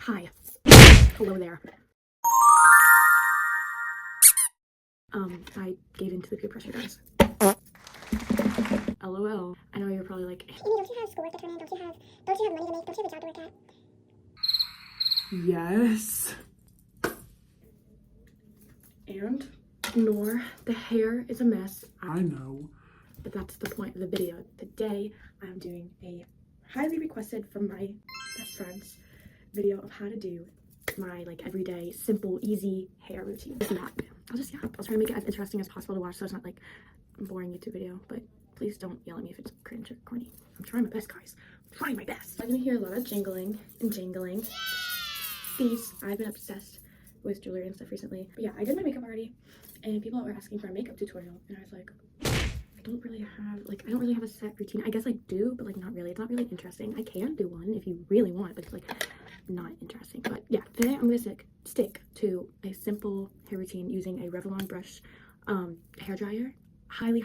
Hi. Hello there. I gave in to the peer pressure, guys. LOL. I know you're probably like, Amy, don't you have schoolwork to turn in? Don't you have money to make? Don't you have a job to work at? yes. And ignore the hair is a mess. I know. But that's the point of the video. Today, I'm doing a highly requested from my best friends video of how to do my like everyday, simple, easy hair routine. I'll try to make it as interesting as possible to watch so it's not like a boring YouTube video, but please don't yell at me if it's cringe or corny. I'm trying my best, guys. I'm trying my best. I'm gonna hear a lot of jingling and jangling. These, I've been obsessed with jewelry and stuff recently. But yeah, I did my makeup already, and people were asking for a makeup tutorial, and I was like, I don't really have a set routine. I guess I do, but like not really. It's not really interesting. I can do one if you really want, but it's like not interesting. But yeah, today I'm gonna stick to a simple hair routine using a Revlon brush hair dryer. Highly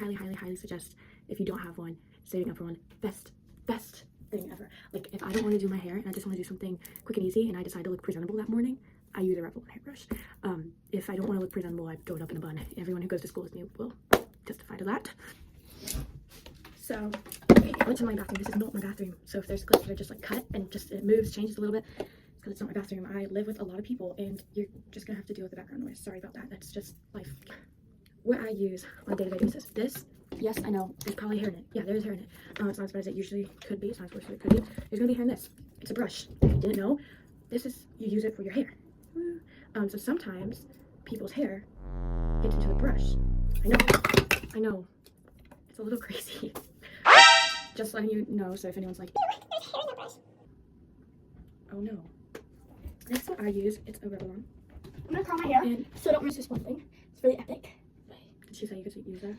suggest, if you don't have one, saving up for one. Best thing ever. Like if I don't want to do my hair and I just want to do something quick and easy and I decide to look presentable that morning, I use a Revlon hairbrush. If I don't want to look presentable, I throw it up in a bun. Everyone who goes to school with me will testify to that. So I went to my bathroom. This is not my bathroom, so if there's clips that are just like cut and just it moves, changes a little bit, it's because it's not my bathroom. I live with a lot of people and you're just gonna have to deal with the background noise. Sorry about that. That's just life. What I use on a day-to-day basis. This, yes, I know, there's probably hair in it. Yeah, there's hair in it. It's not as bad as it usually could be. It's not as worse as it could be. There's gonna be hair in this. It's a brush. If you didn't know, this is, you use it for your hair. So sometimes people's hair gets into the brush. I know. It's a little crazy. Just letting you know, so if anyone's like, There's hair in the brush. oh no. This is what I use. It's a Revlon. I'm gonna curl my hair, And so don't miss this one thing. It's really epic. did she say you could use that?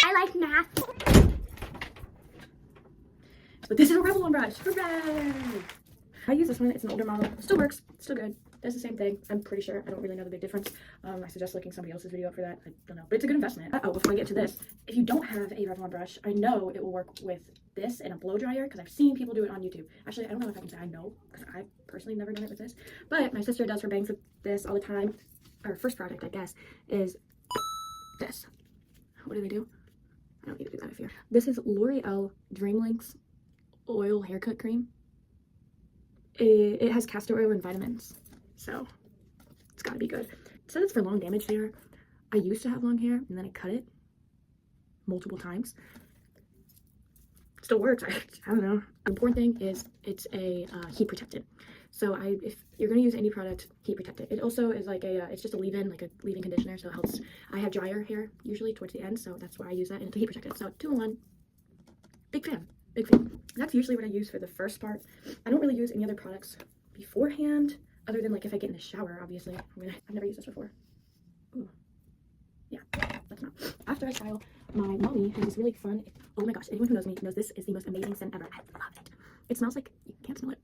I like math. But this is a Revlon brush. Hooray! I use this one. It's an older model. Still works. Still good. Does the same thing. I'm pretty sure. I don't really know the big difference. I suggest looking somebody else's video up for that. I don't know. But it's a good investment. Oh, before I get to this, if you don't have a Revlon brush, I know it will work with this and a blow dryer because I've seen people do it on YouTube. Actually, I don't know if I can say I know because I've personally never done it with this. But my sister does her bangs with this all the time. Our first project, I guess, is this. What do they do? I don't need to do that if you're. This is L'Oreal Dreamlinks Oil Haircut Cream. It has castor oil and vitamins, so it's gotta be good. It says it's for long damaged hair. I used to have long hair and then I cut it multiple times. Still works. I don't know. The important thing is it's a heat protected. So if you're gonna use any product, heat protected. It also is like it's just a leave-in, like a leave-in conditioner, so it helps. I have drier hair usually towards the end, so that's why I use that, and it's a heat protected. So 2-in-1. Big fan. That's usually what I use for the first part. I don't really use any other products beforehand, other than like if I get in the shower, obviously. I've never used this before. Ooh. Yeah, that's not. After I style, my mommy has this really fun, oh my gosh, anyone who knows me knows this is the most amazing scent ever. I love it. It smells like, you can't smell it.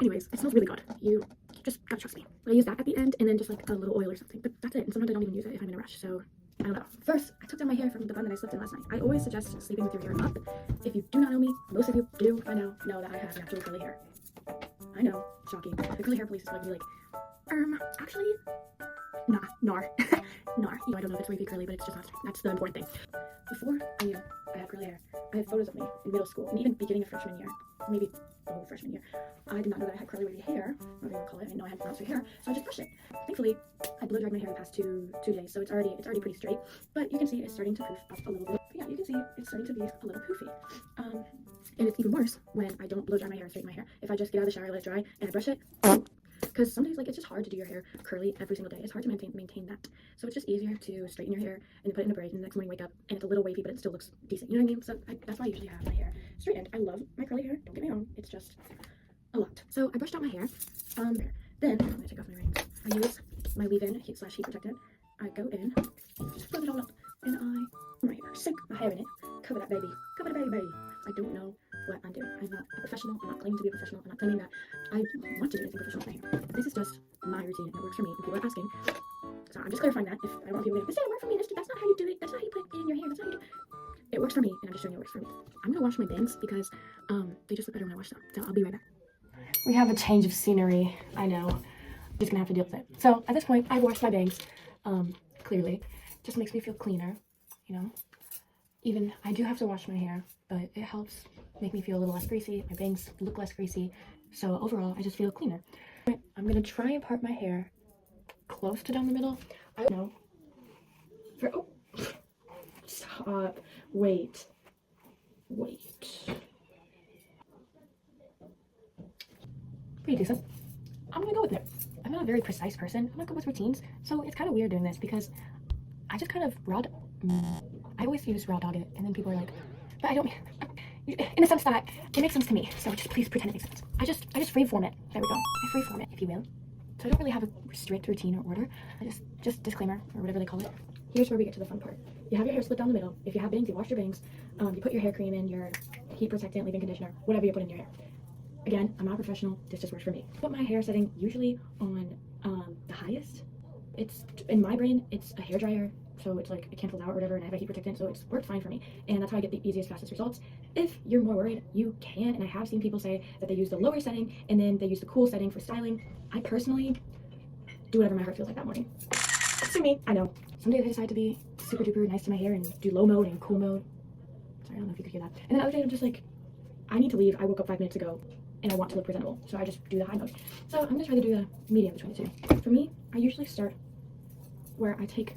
Anyways, it smells really good. You just gotta trust me. I use that at the end and then just like a little oil or something, but that's it. And sometimes I don't even use it if I'm in a rush, so I don't know. First, I took down my hair from the bun that I slept in last night. I always suggest sleeping with your hair up. If you do not know me, most of you do by now know that I have naturally curly hair. I know, shocking. The curly hair police is like, actually, nah, nar. Nar. I don't know if it's wavy curly, but it's just not. That's the important thing. Before I knew I had curly hair, I had photos of me in middle school and even beginning of freshman year, maybe the whole freshman year. I did not know that I had curly wavy hair, whatever you want to call it. I didn't know I had not straight hair, so I just brushed it. Thankfully, I blow dried my hair the past two days, so it's already pretty straight. But you can see it's starting to poof up a little bit. But yeah, you can see it's starting to be a little poofy. And it's even worse when I don't blow dry my hair and straighten my hair. If I just get out of the shower, let it dry, and I brush it, because sometimes like it's just hard to do your hair curly every single day. It's hard to maintain that. So it's just easier to straighten your hair and then put it in a braid, and the next morning wake up and it's a little wavy, but it still looks decent. You know what I mean? So that's why I usually have my hair straightened. I love my curly hair. Don't get me wrong. It's just a lot. So I brushed out my hair. Then I'm gonna take off my rings. I use my leave-in heat protectant. I go in, just flip it all up, and I right here, sink my hair in it. Cover that baby. Cover the baby. I don't know what I'm doing. I'm not a professional. I'm not claiming to be a professional. I'm not claiming that I want to do anything professional with my hair. This is just my routine. It works for me. And people are asking. So I'm just clarifying that. If I don't want people to go, this didn't work for me. That's not how you do it. That's not how you put it in your hair. That's not how you do it. It works for me, and I'm just showing you it works for me. I'm gonna wash my bangs because they just look better when I wash them. So I'll be right back. We have a change of scenery. I know. I'm just gonna have to deal with it. So at this point, I've washed my bangs. Clearly, just makes me feel cleaner. You know. Even I do have to wash my hair, but it helps make me feel a little less greasy. My bangs look less greasy. So overall, I just feel cleaner. I'm gonna try and part my hair close to down the middle. I don't know. Oh, stop. Wait. Pretty decent. I'm gonna go with it. I'm not a very precise person. I'm not good with routines, so it's kind of weird doing this because I just kind of I always use raw dog it, and then people are like, but I don't, in the sense that it makes sense to me, so just please pretend it makes sense. I just freeform it. There we go. I freeform it, if you will. So I don't really have a strict routine or order. I just disclaimer, or whatever they call it. Here's where we get to the fun part. You have your hair split down the middle. If you have bangs, you wash your bangs. You put your hair cream in, your heat protectant, leave-in conditioner, whatever you put in your hair. Again, I'm not a professional. This just works for me. Put my hair setting usually on the highest. It's, in my brain, it's a hair dryer. So it's like it cancels out or whatever, and I have a heat protectant, so it's worked fine for me. And that's how I get the easiest, fastest results. If you're more worried, you can, and I have seen people say that they use the lower setting and then they use the cool setting for styling. I personally do whatever my heart feels like that morning. To me, I know. Some days I decide to be super duper nice to my hair and do low mode and cool mode. Sorry, I don't know if you could hear that. And then other days I'm just like, I need to leave. I woke up 5 minutes ago and I want to look presentable, so I just do the high mode. So I'm gonna try to do the medium between the two. For me, I usually start where I take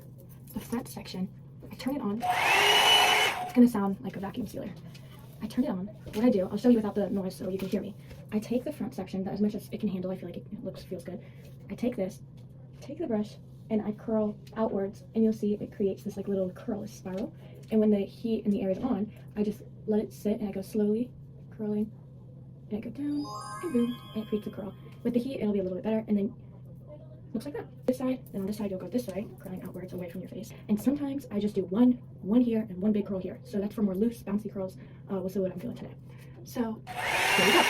the front section, I turn it on. It's gonna sound like a vacuum sealer. I turn it on. What I do, I'll show you without the noise so you can hear me. I take the front section, that as much as it can handle, I feel like it feels good. I take this, take the brush, and I curl outwards, and you'll see it creates this like little curl spiral. And when the heat in the air is on, I just let it sit, and I go slowly curling, and I go down, and boom, and it creates a curl. With the heat, it'll be a little bit better, and then looks like that. This side, and on this side you'll go this way, curling outwards away from your face. And sometimes I just do one here and one big curl here. So that's for more loose, bouncy curls. We'll see what I'm feeling today. So here we go.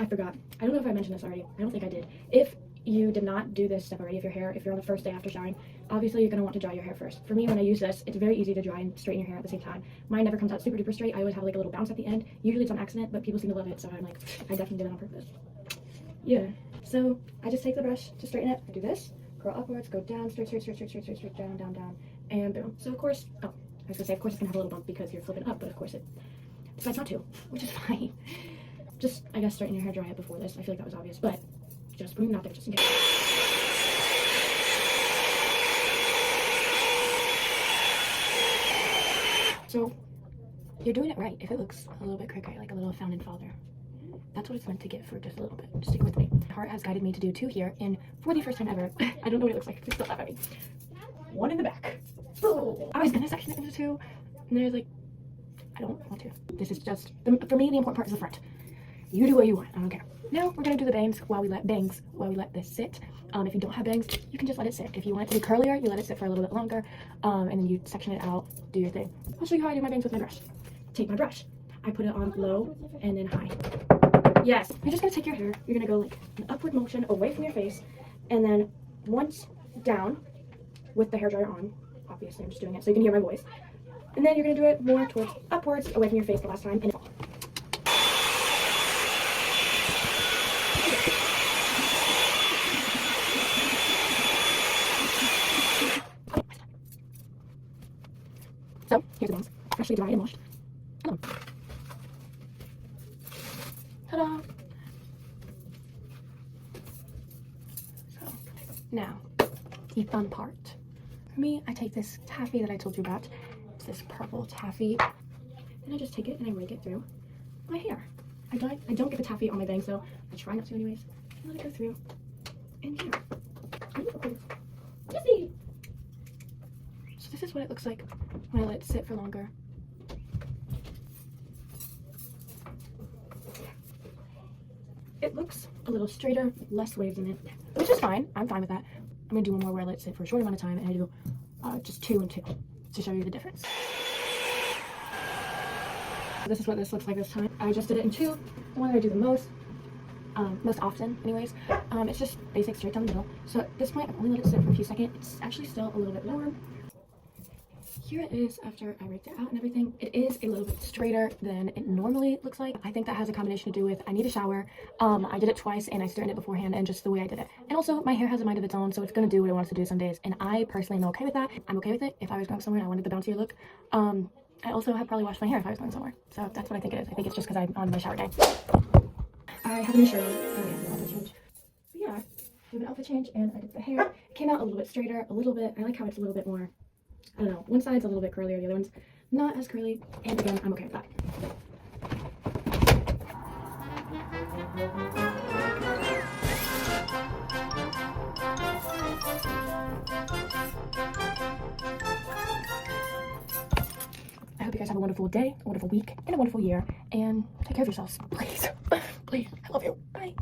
I forgot. I don't know if I mentioned this already. I don't think I did. If you did not do this step already, if you're on the first day after showering, obviously you're going to want to dry your hair first. For me, when I use this, it's very easy to dry and straighten your hair at the same time. Mine never comes out super duper straight. I always have like a little bounce at the end. Usually it's on accident, but people seem to love it, so I'm like, I definitely did it on purpose. Yeah. So I just take the brush to straighten it. I do this, curl upwards, go down, straight, down, and boom. So of course, I was gonna say, of course it's gonna have a little bump because you're flipping up, but of course it decides not to, which is fine. Just, I guess, straighten your hair, dry it before this. I feel like that was obvious, but just putting it out there just in case. So, you're doing it right. If it looks a little bit crooked, like a little founding father, that's what it's meant to get for just a little bit. Just stick with me. My heart has guided me to do 2 here, and for the first time ever, I don't know what it looks like. It's still not at me. 1 in the back. Oh, I was gonna section it into 2, and then I was like, I don't want to. This is just, for me, the important part is the front. You do what you want. I don't care. Now we're gonna do the bangs while we let this sit. If you don't have bangs, you can just let it sit. If you want it to be curlier, you let it sit for a little bit longer, and then you section it out, do your thing. I'll show you how I do my bangs with my brush. Take my brush. I put it on low and then high. Yes. You're just gonna take your hair. You're gonna go like an upward motion away from your face, and then once down with the hairdryer on. Obviously, I'm just doing it so you can hear my voice. And then you're gonna do it more towards upwards, away from your face the last time, and so here's the bangs, freshly dried and washed. Ta-da! So now the fun part. For me, I take this taffy that I told you about. It's this purple taffy, and I just take it and I rake it through my hair. I don't get the taffy on my bangs, so I try not to anyways. And let it go through in here. Yay! So this is what it looks like when I let it sit for longer. It looks a little straighter, less waves in it, which is fine. I'm fine with that. I'm gonna do one more where I let it sit for a short amount of time, and I do just 2 and 2 to show you the difference. This is what this looks like this time. I just did it in 2. The one that I do the most, most often anyways. It's just basic straight down the middle. So at this point, I've only let it sit for a few seconds. It's actually still a little bit warm. Here it is after I raked it out and everything. It is a little bit straighter than it normally looks like. I think that has a combination to do with I need a shower. I did it twice and I straightened it beforehand and just the way I did it. And also my hair has a mind of its own, so it's gonna do what it wants to do some days. And I personally am okay with that. I'm okay with it. If I was going somewhere and I wanted the bouncier look, I also have probably washed my hair if I was going somewhere. So that's what I think it is. I think it's just because I'm on my shower day. I have an shirt on. Oh yeah, an outfit change. But yeah, did an outfit change and I did the hair. It came out a little bit straighter, a little bit. I like how it's a little bit more, I don't know, one side's a little bit curlier, the other one's not as curly. And again, I'm okay with that. I hope you guys have a wonderful day, a wonderful week, and a wonderful year. And take care of yourselves, please. Please. I love you. Bye.